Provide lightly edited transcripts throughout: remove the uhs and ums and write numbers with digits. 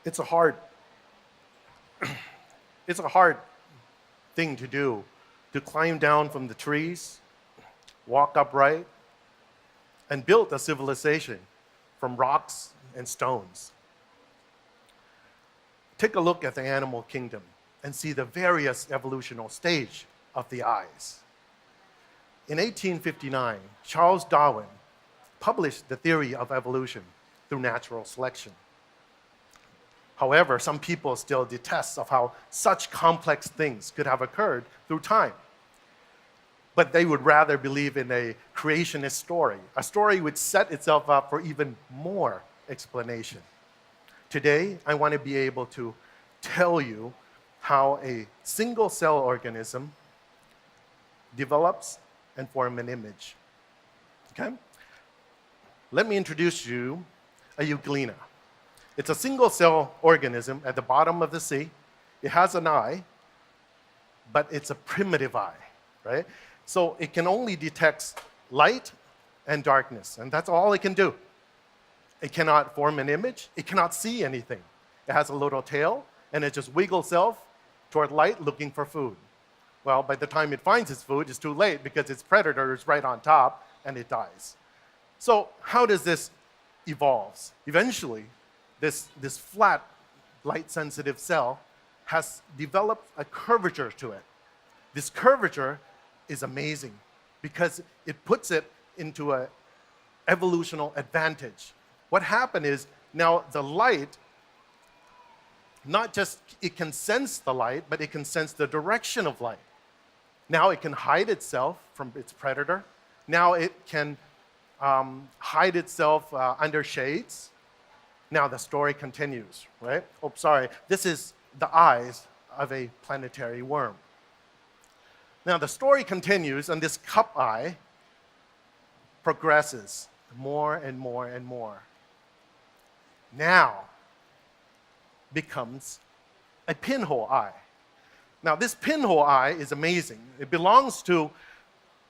It's a hard, it's a hard thing to do, to climb down from the trees, walk upright, and build a civilization from rocks and stones. Take a look at the animal kingdom and see the various evolutional stage of the eyes. In 1859, Charles Darwin published the theory of evolution through natural selection. However, some people still detest of how such complex things could have occurred through time. But they would rather believe in a creationist story, a story which set itself up for even more explanation. Today, I want to be able to tell you how a single-cell organism develops and forms an image. Okay? Let me introduce you a euglena. It's a single-cell organism at the bottom of the sea. It has an eye, but it's a primitive eye, right? So it can only detect light and darkness, and that's all it can do. It cannot form an image. It cannot see anything. It has a little tail, and it just wiggles itself toward light looking for food. Well, by the time it finds its food, it's too late because its predator is right on top, and it dies. So how does this evolve? Eventually, this flat, light-sensitive cell has developed a curvature to it. This curvature is amazing because it puts it into an evolutional advantage. What happened is now the light, not just it can sense the light, but it can sense the direction of light. Now it can hide itself from its predator. Now it can hide itself under shades. Now the story continues, right? Oh, sorry. This is the eyes of a planetary worm. Now the story continues, and this cup eye progresses more and more and more. Now becomes a pinhole eye. Now this pinhole eye is amazing. It belongs to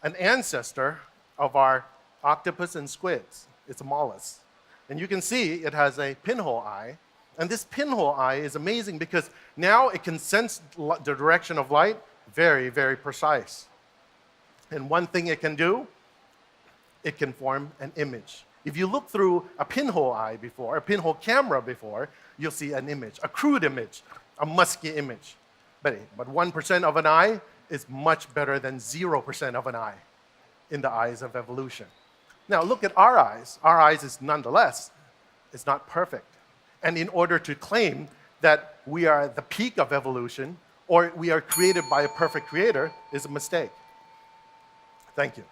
an ancestor of our octopus and squids. It's a mollusk. And you can see it has a pinhole eye. And this pinhole eye is amazing because now it can sense the direction of light very, very precise. And one thing it can do, it can form an image. If you look through a pinhole eye before, a pinhole camera before, you'll see an image, a crude image, a musky image. But 1% of an eye is much better than 0% of an eye in the eyes of evolution. Now look at our eyes. Our eyes is nonetheless, it's not perfect. And in order to claim that we are at the peak of evolution or we are created by a perfect creator is a mistake. Thank you.